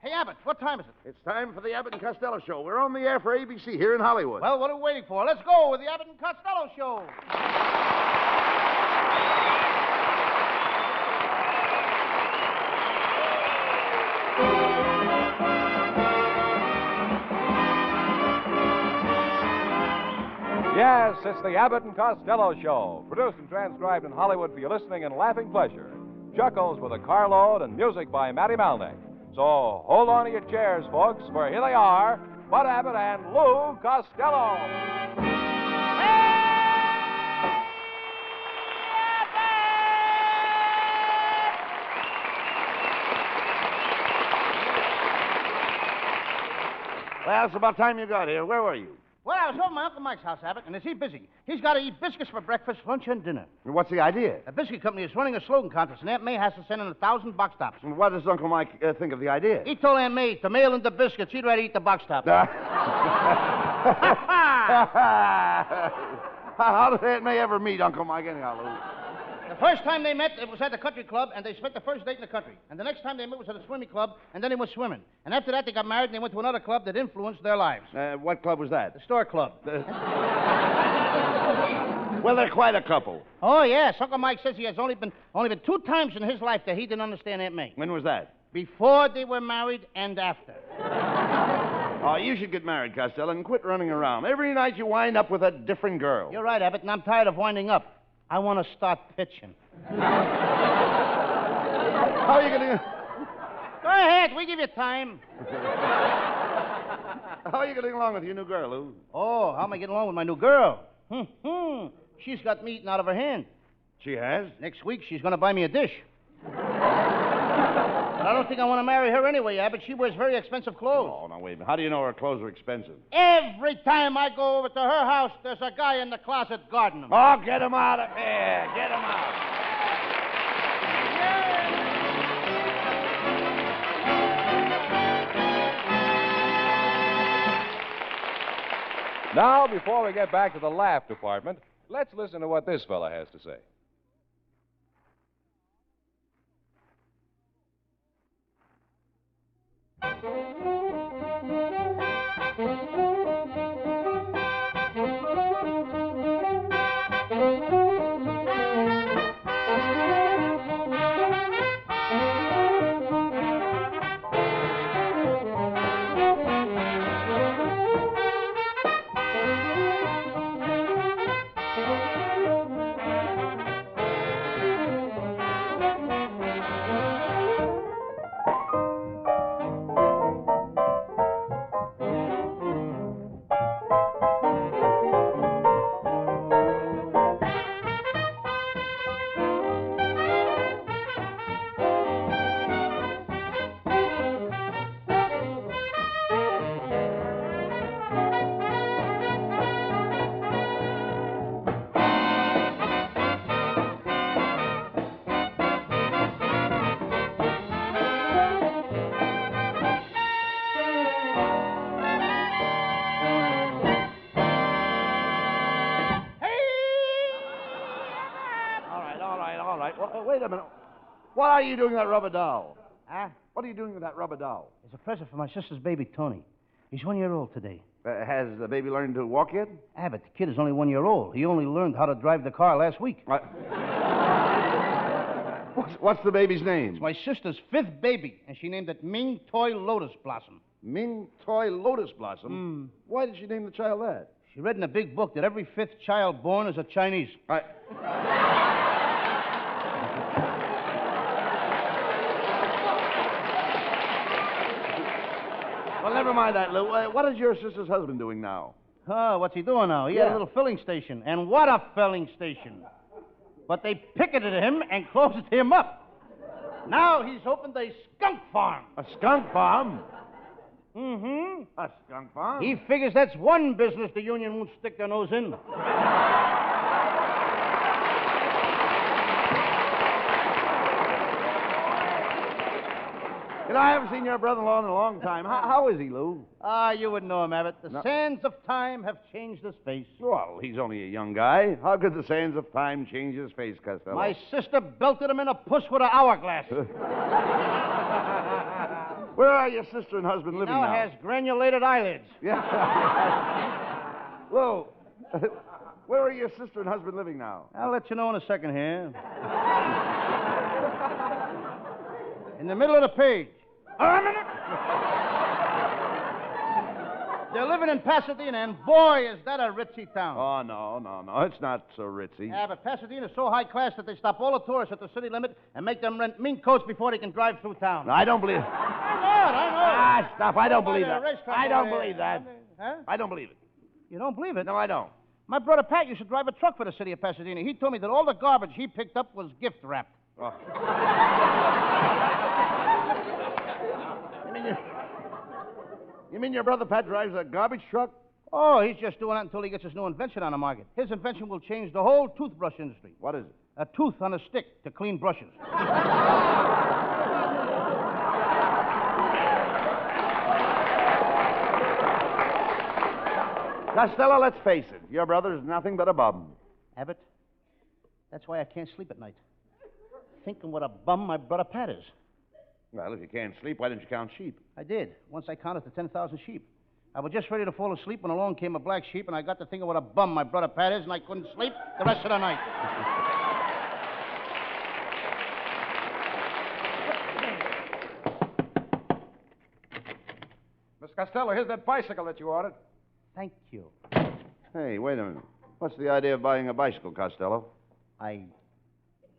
Hey, Abbott, what time is it? It's time for the Abbott and Costello Show. We're on the air for ABC here in Hollywood. Well, what are we waiting for? Let's go with the Abbott and Costello Show. Yes, it's the Abbott and Costello Show, produced and transcribed in Hollywood for your listening and laughing pleasure. Chuckles with a carload and music by Matty Malnick. So hold on to your chairs, folks, for here they are, Bud Abbott and Lou Costello. Well, it's about time you got here. Where were you? Well, I was over at my Uncle Mike's house, Abbott, and is he busy? He's got to eat biscuits for breakfast, lunch, and dinner. What's the idea? The biscuit company is running a slogan contest, and Aunt May has to send in 1,000 box tops. What does Uncle Mike think of the idea? He told Aunt May to mail in the biscuits. He'd rather eat the box tops. How did Aunt May ever meet Uncle Mike anyhow, Lou? The first time they met, it was at the country club, and they spent the first date in the country. And the next time they met was at a swimming club, and then they went swimming. And after that, they got married, and they went to another club that influenced their lives. What club was that? The store club. Well, they're quite a couple. Oh, yes. Uncle Mike says he has only been 2 times in his life that he didn't understand Aunt May. When was that? Before they were married and after. Oh, you should get married, Costello, and quit running around. Every night you wind up with a different girl. You're right, Abbott, and I'm tired of winding up. I want to start pitching. How are you going to... Go ahead. We give you time. How are you getting along with your new girl, Lou? Oh, how am I getting along with my new girl? She's got me eating out of her hand. She has? Next week, she's going to buy me a dish. But I don't think I want to marry her anyway, Abbott. She wears very expensive clothes. Oh, now, wait a minute. How do you know her clothes are expensive? Every time I go over to her house, there's a guy in the closet guarding them. Oh, get him out of here. Get him out. Now, before we get back to the laugh department, let's listen to what this fella has to say. Wait a minute. What are you doing with that rubber doll? Huh? What are you doing with that rubber doll? It's a present for my sister's baby, Tony. He's 1 year old today. Has the baby learned to walk yet? Abbott, the kid is only 1 year old. He only learned how to drive the car last week. What's the baby's name? It's my sister's 5th baby, and she named it Ming Toy Lotus Blossom. Ming Toy Lotus Blossom? Why did she name the child that? She read in a big book that every 5th child born is a Chinese. Well, never mind that, Lou. What is your sister's husband doing now? Oh, what's he doing now? He had a little filling station. And what a filling station. But they picketed him and closed him up. Now he's opened a skunk farm. A skunk farm? Mm-hmm. A skunk farm? He figures that's one business the union won't stick their nose in. You know, I haven't seen your brother-in-law in a long time. How is he, Lou? You wouldn't know him, Abbott. The sands of time have changed his face. Well, he's only a young guy. How could the sands of time change his face, Costello? My sister belted him in a puss with an hourglass. Where are your sister and husband living now? Now has granulated eyelids. Yeah. Lou, where are your sister and husband living now? I'll let you know in a second here. In the middle of the page. A minute. They're living in Pasadena, and boy, is that a ritzy town. Oh, no. It's not so ritzy. Yeah, but Pasadena's so high class that they stop all the tourists at the city limit and make them rent mink coats before they can drive through town. No, I don't believe it. I know. Ah, stop. I don't believe that. I don't believe that. Huh? I don't believe it. You don't believe it? No, I don't. My brother Pat used to drive a truck for the city of Pasadena. He told me that all the garbage he picked up was gift wrapped. Oh. You mean your brother Pat drives a garbage truck? Oh, he's just doing that until he gets his new invention on the market. His invention will change the whole toothbrush industry. What is it? A tooth on a stick to clean brushes. Costello, let's face it. Your brother's nothing but a bum. Abbott, that's why I can't sleep at night. Thinking what a bum my brother Pat is. Well, if you can't sleep, why didn't you count sheep? I did. Once I counted to 10,000 sheep. I was just ready to fall asleep when along came a black sheep, and I got to thinking what a bum my brother Pat is, and I couldn't sleep the rest of the night. Miss Costello, here's that bicycle that you ordered. Thank you. Hey, wait a minute. What's the idea of buying a bicycle, Costello? I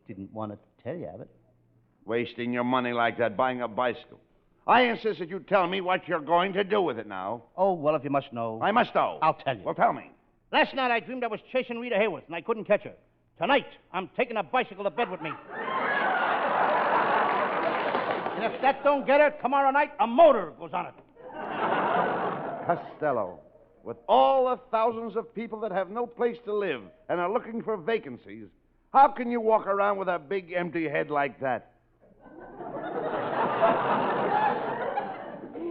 didn't want to tell you, Abbott. Wasting your money like that, buying a bicycle. I insist that you tell me what you're going to do with it now. Oh, well, if you must know. I must know. I'll tell you. Well, tell me. Last night I dreamed I was chasing Rita Hayworth, and I couldn't catch her. Tonight, I'm taking a bicycle to bed with me. And if that don't get her, tomorrow night, a motor goes on it. Costello, with all the thousands of people that have no place to live and are looking for vacancies, how can you walk around with a big empty head like that?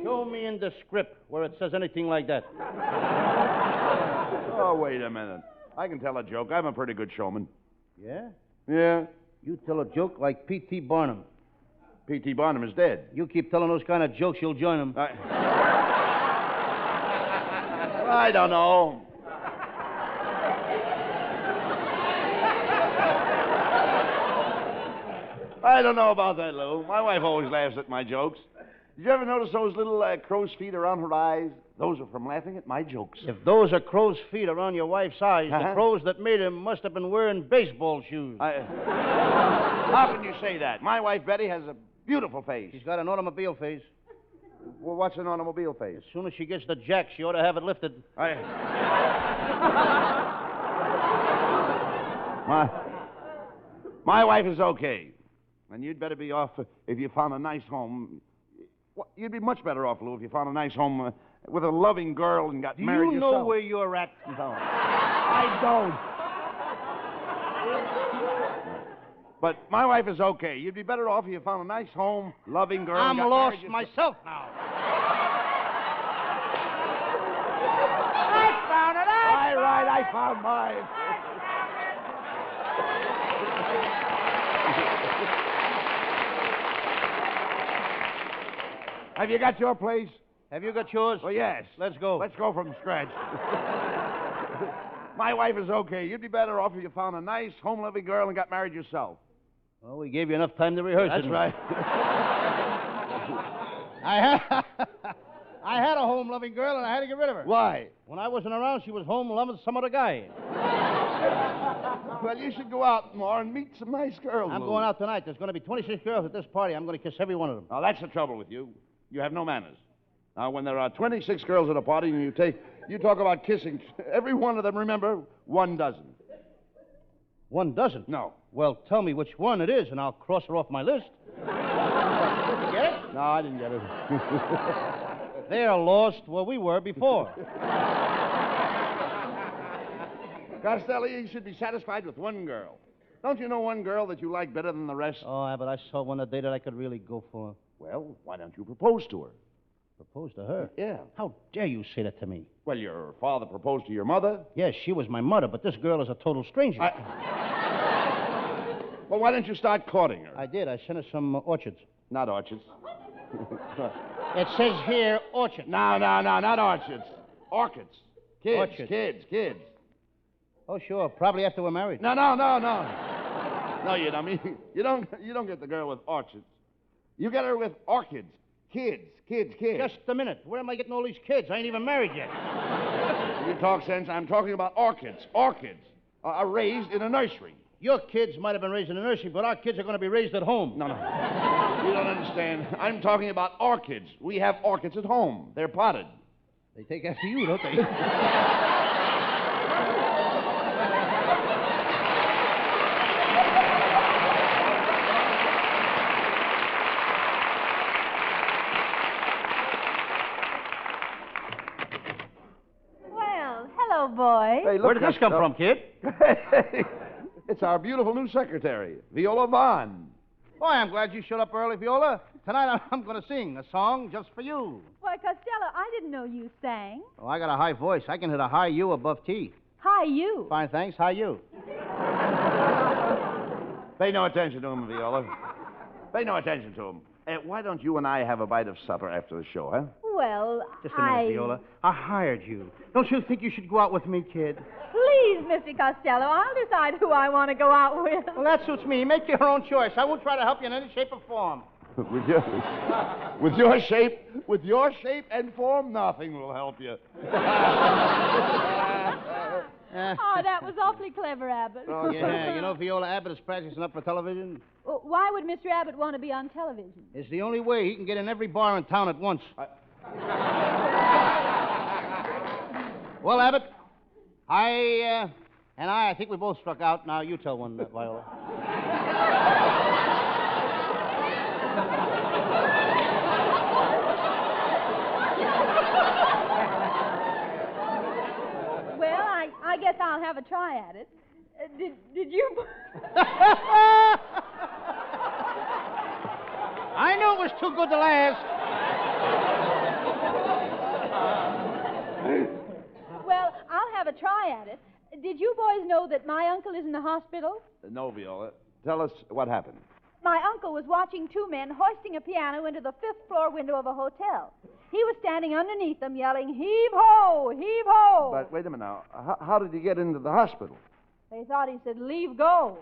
Show me in the script where it says anything like that. Oh, wait a minute. I can tell a joke. I'm a pretty good showman. Yeah? Yeah? You tell a joke like P.T. Barnum. P.T. Barnum is dead. You keep telling those kind of jokes, you'll join him. I don't know. I don't know about that, Lou. My wife always laughs at my jokes. Did you ever notice those little crow's feet around her eyes? Those are from laughing at my jokes. If those are crow's feet around your wife's eyes, the crows that made him must have been wearing baseball shoes. How can you say that? My wife, Betty, has a beautiful face. She's got an automobile face. Well, what's an automobile face? As soon as she gets the jack, she ought to have it lifted. My wife is okay. And you'd better be off if you found a nice home. Well, you'd be much better off, Lou, if you found a nice home with a loving girl and got married yourself. Do you know where you're at? No. I don't. But my wife is okay. You'd be better off if you found a nice home, loving girl. I'm lost myself now. I found it. I found mine. Have you got your place? Have you got yours? Oh, yes. Let's go. Let's go from scratch. My wife is okay. You'd be better off if you found a nice, home-loving girl and got married yourself. Well, we gave you enough time to rehearse. That's right. I had a home-loving girl, and I had to get rid of her. Why? When I wasn't around, she was home loving some other guy. Well, you should go out more and meet some nice girls. I'm going out tonight. There's going to be 26 girls at this party. I'm going to kiss every one of them. Now, that's the trouble with you. You have no manners. Now, when there are 26 girls at a party and you talk about kissing, every one of them, remember, 1 dozen. 1 dozen? No. Well, tell me which one it is, and I'll cross her off my list. Did you get it? No, I didn't get it. They're lost where we were before. Costello, you should be satisfied with 1 girl. Don't you know 1 girl that you like better than the rest? Oh, but I saw one today that I could really go for. Well, why don't you propose to her? Propose to her? Yeah. How dare you say that to me? Well, your father proposed to your mother. Yes, she was my mother, but this girl is a total stranger. Well, why don't you start courting her? I did. I sent her some orchids. Not orchids. It says here orchard. No, not orchids. Orchids. Kids, Orchard. kids. Oh, sure. Probably after we're married. No. No, you dummy. You don't get the girl with orchids. You get her with orchids. Kids. Just a minute. Where am I getting all these kids? I ain't even married yet. You talk sense. I'm talking about orchids. Orchids are raised in a nursery. Your kids might have been raised in a nursery, but our kids are going to be raised at home. No. You don't understand. I'm talking about orchids. We have orchids at home. They're potted. They take after you, don't they? Well, hello, boys. Hey, look, Where did this come from, kid? It's our beautiful new secretary, Viola Vaughn. Boy, I'm glad you showed up early, Viola. Tonight I'm going to sing a song just for you. Why, Costello, I didn't know you sang. Oh, I got a high voice. I can hit a high U above T. Hi, you. Fine, thanks. High U. Pay no attention to him, Viola. Pay no attention to him. Why don't you and I have a bite of supper after the show, huh? Well, Just a minute, Viola. I hired you. Don't you think you should go out with me, kid? Please, Mr. Costello, I'll decide who I want to go out with. Well, that suits me. Make your own choice. I won't try to help you in any shape or form. With your shape and form, nothing will help you. Oh, that was awfully clever, Abbott. Oh, yeah. You know, Viola, Abbott is practicing up for television. Well, why would Mr. Abbott want to be on television? It's the only way he can get in every bar in town at once. Well, Abbott, I think we both struck out. Now, you tell one, Viola. Well, I guess I'll have a try at it. Did you... I knew it was too good to last. Well, I'll have a try at it. Did you boys know that my uncle is in the hospital? No, Viola. Tell us what happened. My uncle was watching two men hoisting a piano into the fifth-floor window of a hotel. He was standing underneath them yelling, "Heave-ho! Heave-ho!" But wait a minute now. How did he get into the hospital? They thought he said, "Leave go."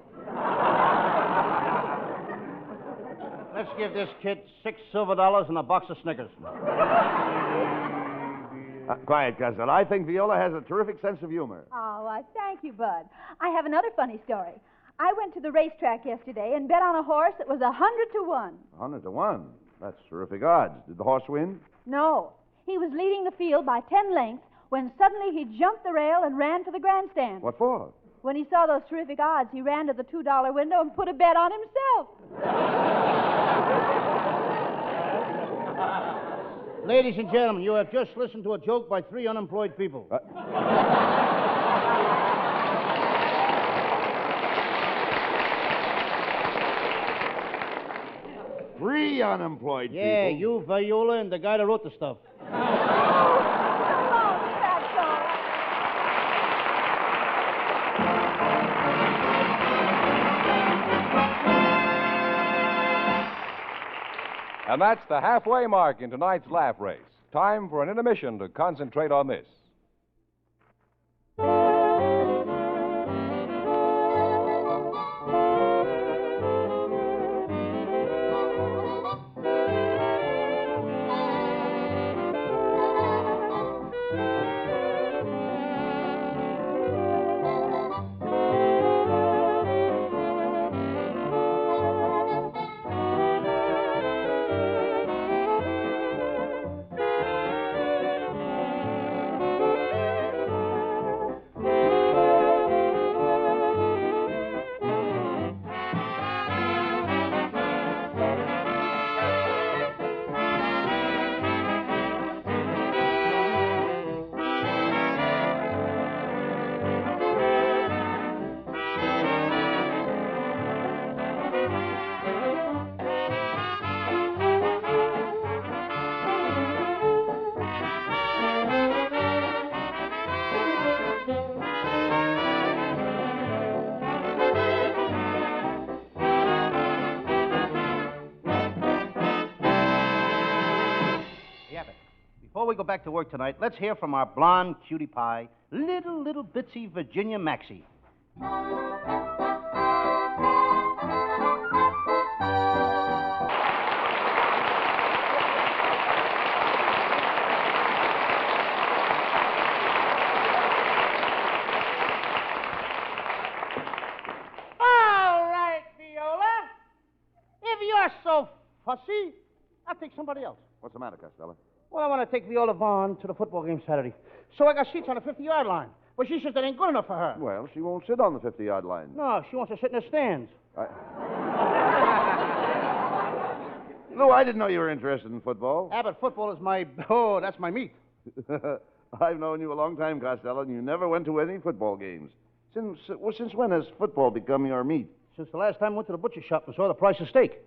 Let's give this kid $6 silver and a box of Snickers. Quiet, Costello. I think Viola has a terrific sense of humor. Oh, I thank you, Bud. I have another funny story. I went to the racetrack yesterday and bet on a horse that was 100 to 1. 100 to 1. That's terrific odds. Did the horse win? No. He was leading the field by 10 lengths when suddenly he jumped the rail and ran for the grandstand. What for? When he saw those terrific odds, he ran to the $2 window and put a bet on himself. Ladies and gentlemen, you have just listened to a joke by 3 unemployed people. 3 unemployed people. Yeah, you, Viola, and the guy that wrote the stuff. And that's the halfway mark in tonight's laugh race. Time for an intermission to concentrate on this. Before we go back to work tonight, let's hear from our blonde cutie pie, little bitsy Virginia Maxie. You're so fussy. I'll take somebody else. What's the matter, Costello? Well, I want to take Viola Vaughn to the football game Saturday. So I got seats on the 50-yard line. But she says that ain't good enough for her. Well, she won't sit on the 50-yard line. No, she wants to sit in the stands. Lou, I didn't know you were interested in football. Abbott, football is my... Oh, that's my meat. I've known you a long time, Costello, and you never went to any football games. Since when has football become your meat? Since the last time I went to the butcher shop and saw the price of steak.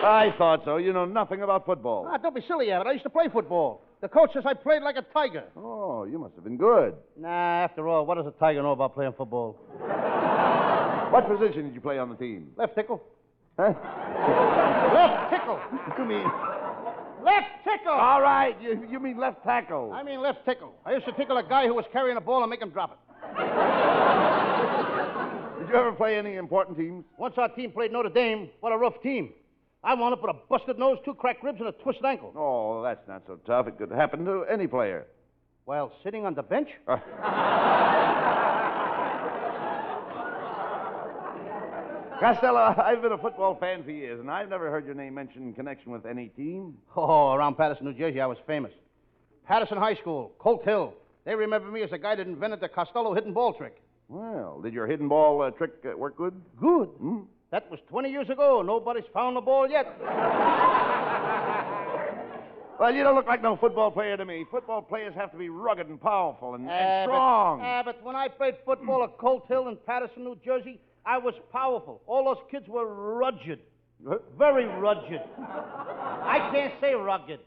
I thought so. You know nothing about football. Ah, don't be silly, Abbott. I used to play football. The coach says I played like a tiger. Oh, you must have been good. Nah, after all, what does a tiger know about playing football? What position did you play on the team? Left tickle. Huh? Left tickle. You mean... Left tickle. All right, you mean left tackle. I mean left tickle. I used to tickle a guy who was carrying a ball and make him drop it. Did you ever play any important teams? Once our team played Notre Dame. What a rough team. I wound up with a busted nose, 2 cracked ribs, and a twisted ankle. Oh, that's not so tough. It could happen to any player. While sitting on the bench? Costello, I've been a football fan for years, and I've never heard your name mentioned in connection with any team. Oh, around Patterson, New Jersey, I was famous. Patterson High School, Colt Hill. They remember me as the guy that invented the Costello hidden ball trick. Well, did your hidden ball trick work good? Good? Hmm? That was 20 years ago. Nobody's found the ball yet. Well, you don't look like no football player to me. Football players have to be rugged and powerful and strong. Abbott, when I played football at Colt Hill in Patterson, New Jersey, I was powerful. All those kids were rugged. Very rugged. I can't say rugged.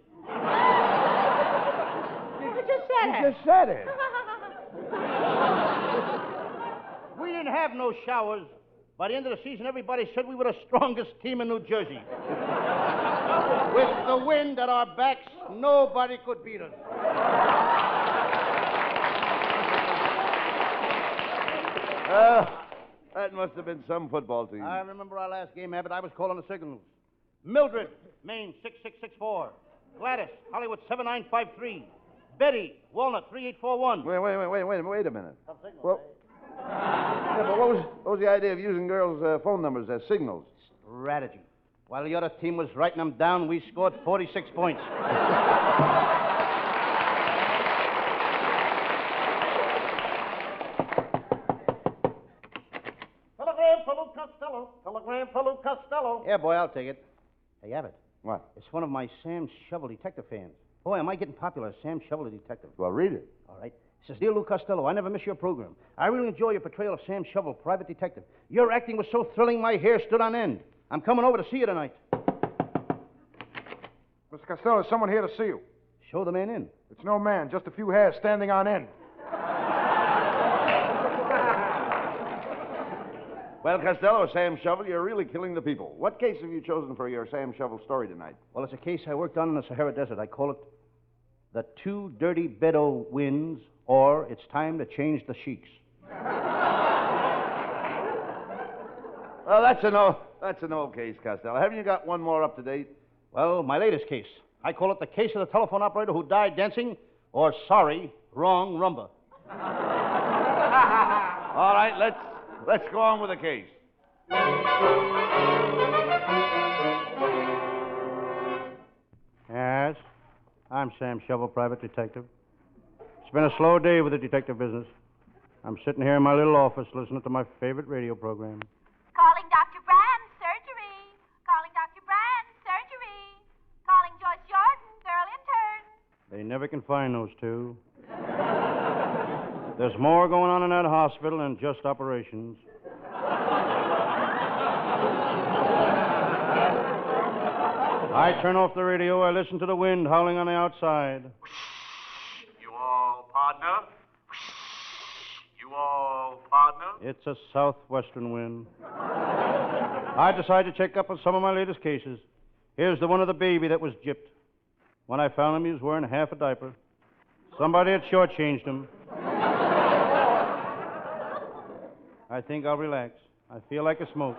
You just said it. You just said it. We didn't have no showers. By the end of the season, everybody said we were the strongest team in New Jersey. With the wind at our backs, nobody could beat us. That must have been some football team. I remember our last game, Abbott. I was calling the signals. Mildred, Maine 6664. Gladys, Hollywood 7953. Betty, Walnut 3841. Wait a minute. Well, yeah, but what was the idea of using girls' phone numbers as signals? Strategy. While the other team was writing them down, we scored 46 points. Telegram for Lou Costello. Telegram for Lou Costello. Yeah, boy, I'll take it. Hey, Abbott. What? It's one of my Sam Shovel detective fans. Boy, am I getting popular as Sam Shovel the detective. Well, read it. All right. It says, Dear Lou Costello, I never miss your program. I really enjoy your portrayal of Sam Shovel, private detective. Your acting was so thrilling, my hair stood on end. I'm coming over to see you tonight. Mr. Costello, there's someone here to see you. Show the man in. It's no man, just a few hairs standing on end. Well, Costello, Sam Shovel, you're really killing the people. What case have you chosen for your Sam Shovel story tonight? Well, it's a case I worked on in the Sahara Desert. I call it The Two Dirty Bedouin Winds, or It's Time to Change the Sheiks. Well, that's an old case, Costello. Haven't you got one more up to date? Well, my latest case. I call it the case of the telephone operator who died dancing, or sorry, wrong Rhumba. All right, let's go on with the case. Yes, I'm Sam Shovel, private detective. It's been a slow day with the detective business. I'm sitting here in my little office listening to my favorite radio program. Calling Dr. Brand, surgery. Calling Dr. Brand, surgery. Calling Joyce Jordan, girl intern. They never can find those two. There's more going on in that hospital than just operations. I turn off the radio. I listen to the wind howling on the outside. You all partner? You all partner? It's a southwestern wind. I decided to check up on some of my latest cases. Here's the one of the baby that was gypped. When I found him, he was wearing half a diaper. Somebody had shortchanged him. I think I'll relax. I feel like a smoke.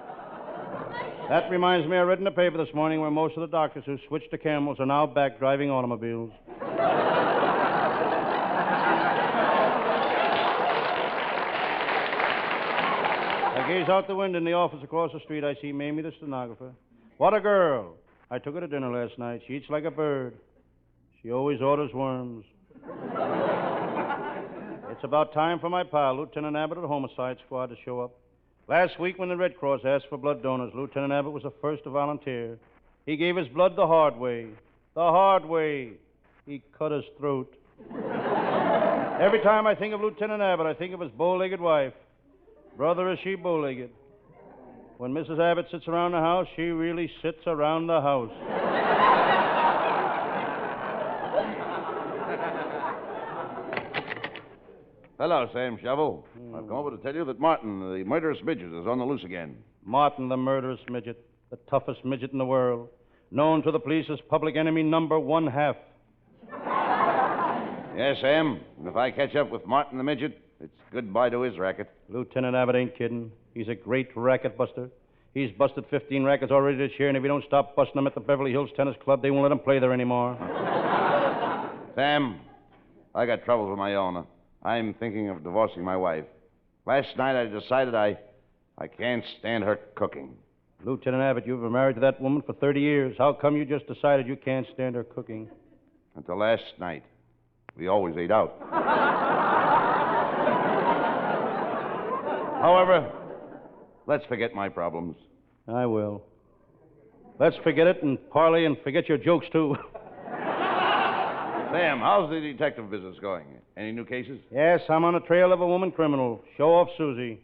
That reminds me, I read in the paper this morning where most of the doctors who switched to camels are now back driving automobiles. I gaze out the window in the office across the street. I see Mamie, the stenographer. What a girl. I took her to dinner last night. She eats like a bird. She always orders worms. It's about time for my pal, Lieutenant Abbott of the Homicide Squad, to show up. Last week when the Red Cross asked for blood donors, Lieutenant Abbott was the first to volunteer. He gave his blood the hard way. The hard way. He cut his throat. Every time I think of Lieutenant Abbott, I think of his bow-legged wife. Brother, is she bow-legged. When Mrs. Abbott sits around the house, she really sits around the house. Hello, Sam Shovel. I've come over to tell you that Martin, the murderous midget, is on the loose again. Martin, the murderous midget, the toughest midget in the world, known to the police as public enemy number 1/2. Yes, Sam. And if I catch up with Martin the midget, it's goodbye to his racket. Lieutenant Abbott ain't kidding. He's a great racket buster. He's busted 15 rackets already this year, and if he don't stop busting them at the Beverly Hills Tennis Club, they won't let him play there anymore. Sam, I got troubles of my own. I'm thinking of divorcing my wife. Last night I decided I can't stand her cooking. Lieutenant Abbott, you've been married to that woman for 30 years. How come you just decided you can't stand her cooking? Until last night. We always ate out. However, let's forget my problems. I will. Let's forget it and parley and forget your jokes, too. Sam, how's the detective business going? Any new cases? Yes, I'm on the trail of a woman criminal. Show off Susie.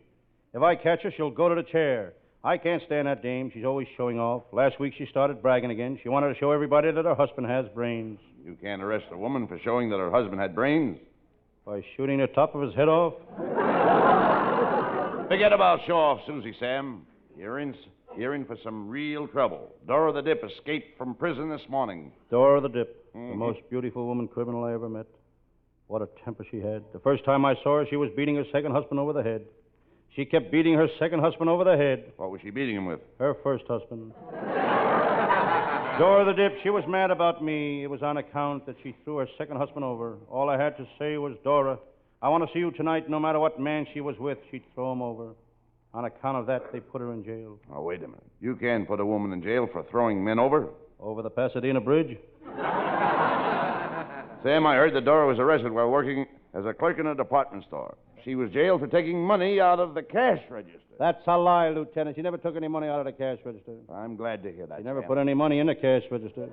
If I catch her, she'll go to the chair. I can't stand that dame. She's always showing off. Last week she started bragging again. She wanted to show everybody that her husband has brains. You can't arrest a woman for showing that her husband had brains. By shooting the top of his head off? Forget about show off, Susie, Sam. You're in for some real trouble. Dora the Dip escaped from prison this morning. Dora the Dip, the most beautiful woman criminal I ever met. What a temper she had. The first time I saw her, she was beating her second husband over the head. She kept beating her second husband over the head. What was she beating him with? Her first husband. Dora the Dip, she was mad about me. It was on account that she threw her second husband over. All I had to say was, Dora, I want to see you tonight. No matter what man she was with, she'd throw him over. On account of that, they put her in jail. Oh, wait a minute. You can't put a woman in jail for throwing men over. Over the Pasadena Bridge? Sam, I heard that Dora was arrested while working as a clerk in a department store. She was jailed for taking money out of the cash register. That's a lie, Lieutenant. She never took any money out of the cash register. I'm glad to hear that. She never Sam. put any money in the cash register.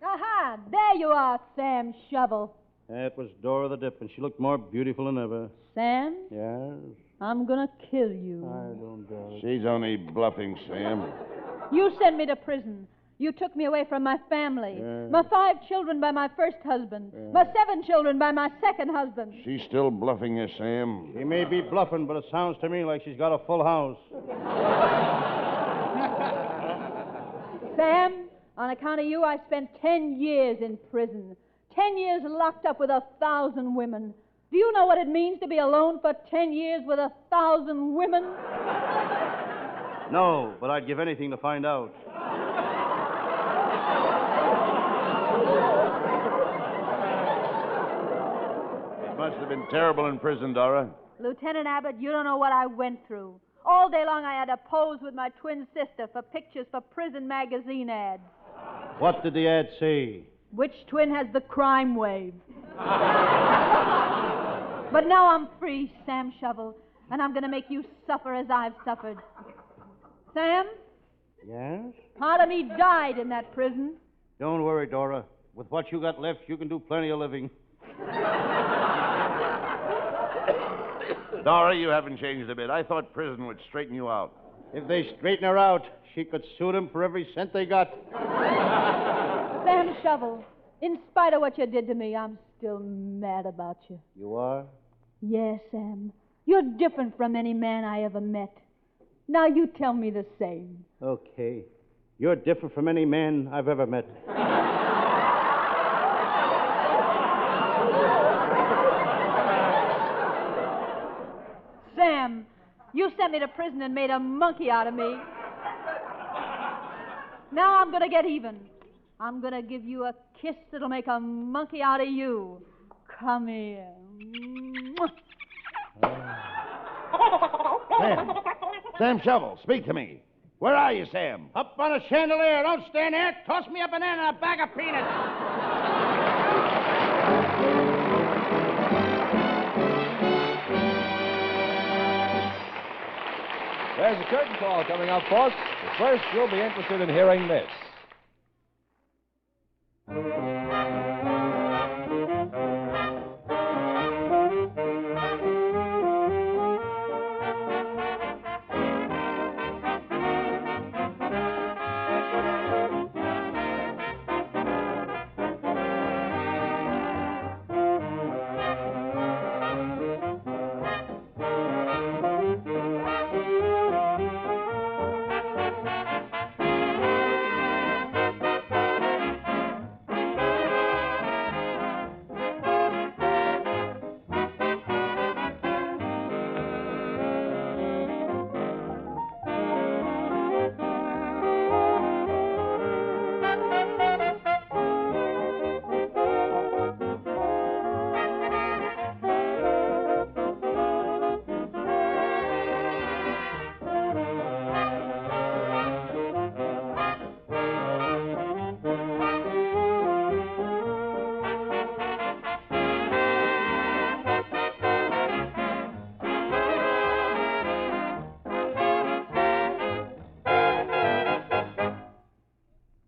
Aha! There you are, Sam Shovel. That was Dora the Dip, and she looked more beautiful than ever. Sam, Yes? I'm gonna kill you. I don't doubt it. She's only bluffing, Sam. You sent me to prison. You took me away from my family. Yeah. My 5 children by my first husband. My 7 children by my second husband. She's still bluffing you, Sam. She may be bluffing, but it sounds to me like she's got a full house. Sam, on account of you, I spent 10 years in prison. 10 years locked up with 1,000 women. Do you know what it means to be alone for 10 years with 1,000 women? No, but I'd give anything to find out. It must have been terrible in prison, Dora. Lieutenant Abbott, you don't know what I went through. All day long I had to pose with my twin sister for pictures for prison magazine ads. What did the ad say? Which twin has the crime wave? But now I'm free, Sam Shovel, and I'm going to make you suffer as I've suffered. Sam, Yes? part of me died in that prison. Don't worry, Dora. With what you got left, you can do plenty of living. Dora, you haven't changed a bit. I thought prison would straighten you out. If they straighten her out, she could sue them for every cent they got. Sam Shovel, in spite of what you did to me, I'm still mad about you. You are? Yes, Sam. You're different from any man I ever met. Now you tell me the same. Okay. You're different from any man I've ever met. Sam, you sent me to prison and made a monkey out of me. Now I'm going to get even. I'm going to give you a kiss that'll make a monkey out of you. Come here. Sam Shovel, speak to me. Where are you, Sam? Up on a chandelier. Don't stand there. Toss me a banana and a bag of peanuts. There's a curtain call coming up, folks. But first, you'll be interested in hearing this.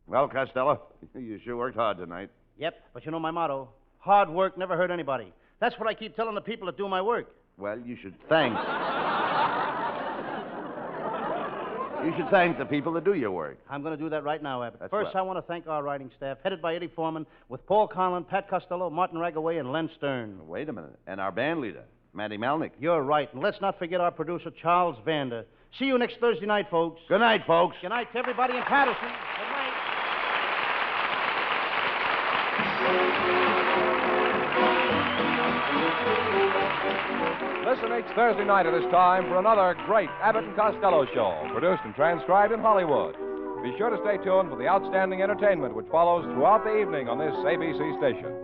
Well, Costello, you sure worked hard tonight. Yep, but you know my motto. Hard work never hurt anybody. That's what I keep telling the people that do my work. Well, you should thank... You should thank the people that do your work. I'm going to do that right now, Abbott. That's First, well. I want to thank our writing staff, headed by Eddie Foreman, with Paul Conlon, Pat Costello, Martin Ragaway, and Len Stern. Wait a minute. And our band leader, Matty Malnick. You're right. And let's not forget our producer, Charles Vander. See you next Thursday night, folks. Good night, folks. Good night to everybody in Patterson. Good night. Listen each Thursday night at this time for another great Abbott and Costello show, produced and transcribed in Hollywood. Be sure to stay tuned for the outstanding entertainment which follows throughout the evening on this ABC station.